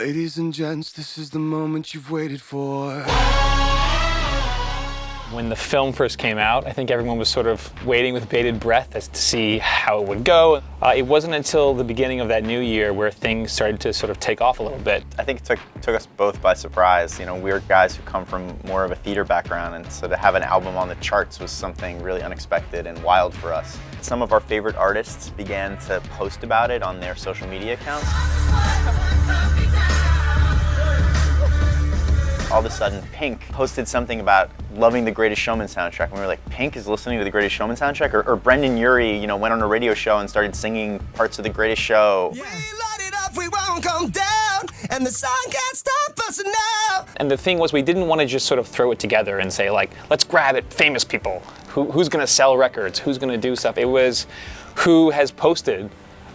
Ladies and gents, this is the moment you've waited for. When the film first came out, I think everyone was sort of waiting with bated breath as to see how it would go. It wasn't until the beginning of that new year where things started to sort of take off a little bit. I think it took us both by surprise. You know, we're guys who come from more of a theater background, and so to have an album on the charts was something really unexpected and wild for us. Some of our favorite artists began to post about it on their social media accounts. All of a sudden, Pink posted something about loving the Greatest Showman soundtrack. And we were like, Pink is listening to the Greatest Showman soundtrack? Or Brendan Urie, you know, went on a radio show and started singing parts of the Greatest Show. Yeah. Light it up, we won't come down, and the sun can't stop us now. And the thing was, we didn't want to just sort of throw it together and say, like, let's grab it, famous people. Who's going to sell records? Who's going to do stuff? It was who has posted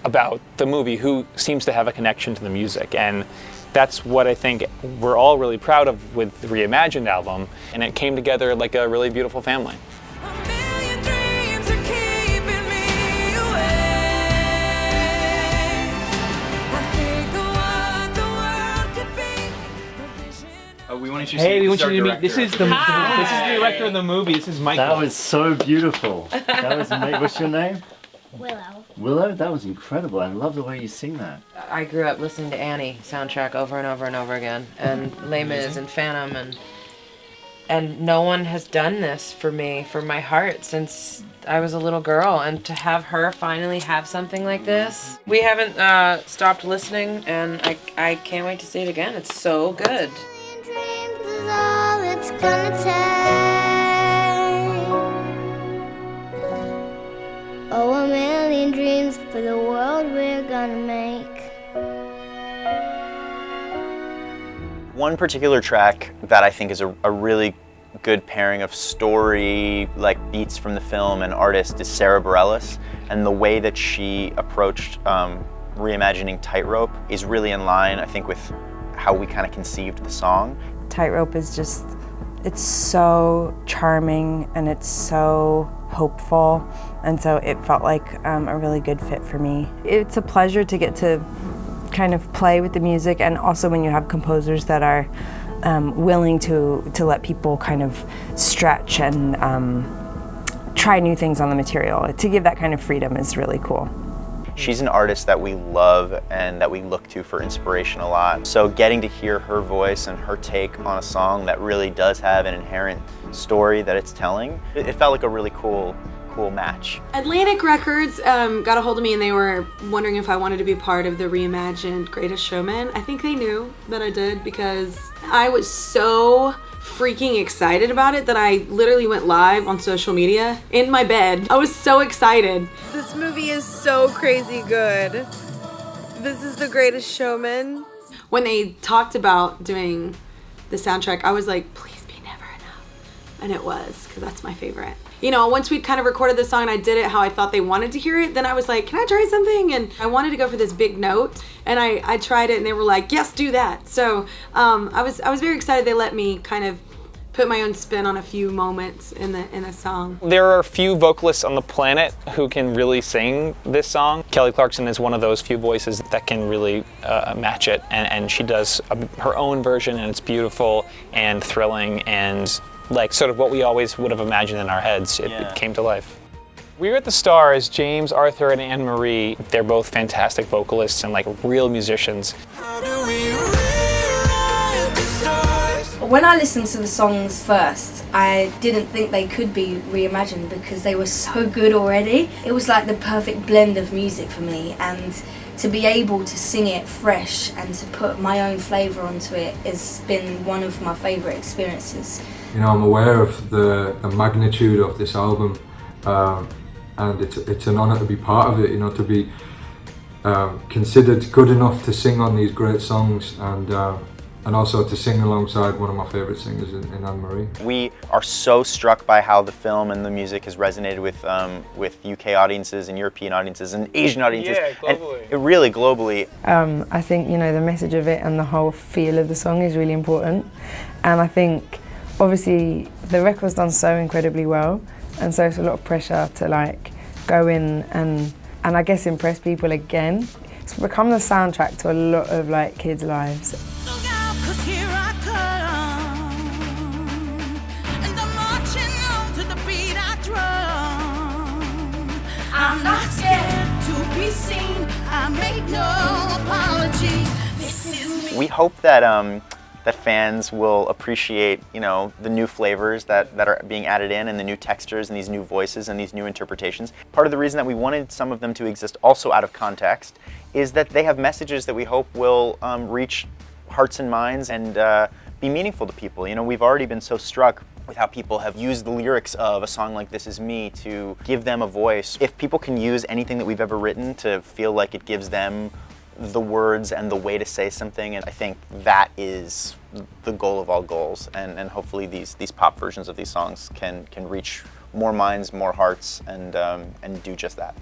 about the movie, who seems to have a connection to the music. And that's what I think we're all really proud of with the Reimagined album, and it came together like a really beautiful family. We want you to meet. This is the director of the movie. This is Michael. That was so beautiful. That was amazing. What's your name? Willow. Willow? That was incredible. I love the way you sing that. I grew up listening to Annie soundtrack over and over and over again, and Les Mis and Phantom, and no one has done this for me, for my heart, since I was a little girl, and to have her finally have something like this. We haven't stopped listening, and I can't wait to see it again. It's so good. Dreams is all it's gonna take. Oh, a million dreams for the world we're gonna make. One particular track that I think is a really good pairing of story, like beats from the film, and artist is Sara Bareilles, and the way that she approached reimagining Tightrope is really in line, I think, with how we kind of conceived the song. Tightrope is just, it's so charming and it's so hopeful, and so it felt like a really good fit for me. It's a pleasure to get to kind of play with the music, and also when you have composers that are willing to let people kind of stretch and try new things on the material. To give that kind of freedom is really cool. She's an artist that we love and that we look to for inspiration a lot. So getting to hear her voice and her take on a song that really does have an inherent story that it's telling, it felt like a really cool match. Atlantic Records got a hold of me, and they were wondering if I wanted to be part of the Reimagined Greatest Showman. I think they knew that I did, because I was so freaking excited about it that I literally went live on social media in my bed. I was so excited. This movie is so crazy good. This is the Greatest Showman. When they talked about doing the soundtrack, I was like, please be Never Enough. And it was, because that's my favorite. You know, once we'd kind of recorded the song and I did it how I thought they wanted to hear it, then I was like, can I try something? And I wanted to go for this big note, and I tried it, and they were like, yes, do that. So I was very excited they let me kind of put my own spin on a few moments in the song. There are a few vocalists on the planet who can really sing this song. Kelly Clarkson is one of those few voices that can really match it, and she does her own version, and it's beautiful and thrilling and like sort of what we always would have imagined in our heads. It came to life. We're at the Stars, James, Arthur, and Anne Marie. They're both fantastic vocalists and like real musicians. When I listened to the songs first, I didn't think they could be reimagined because they were so good already. It was like the perfect blend of music for me, and to be able to sing it fresh and to put my own flavour onto it has been one of my favourite experiences. You know, I'm aware of the magnitude of this album, and it's an honour to be part of it, you know, to be considered good enough to sing on these great songs, and also to sing alongside one of my favourite singers in Anne Marie. We are so struck by how the film and the music has resonated with UK audiences and European audiences and Asian audiences. Yeah, globally. And really globally. I think, you know, the message of it and the whole feel of the song is really important, and I think obviously the record's done so incredibly well, and so it's a lot of pressure to like go in and I guess impress people again. It's become the soundtrack to a lot of like kids' lives. Look out, 'cause here I come, and I'm marching on to the beat I drum. I'm not scared to be seen. I make no apologies. This is me. We hope that that fans will appreciate, you know, the new flavors that are being added in, and the new textures and these new voices and these new interpretations. Part of the reason that we wanted some of them to exist also out of context is that they have messages that we hope will reach hearts and minds and be meaningful to people. You know, we've already been so struck with how people have used the lyrics of a song like This Is Me to give them a voice. If people can use anything that we've ever written to feel like it gives them the words and the way to say something, and I think that is the goal of all goals, and hopefully these pop versions of these songs can reach more minds, more hearts, and do just that.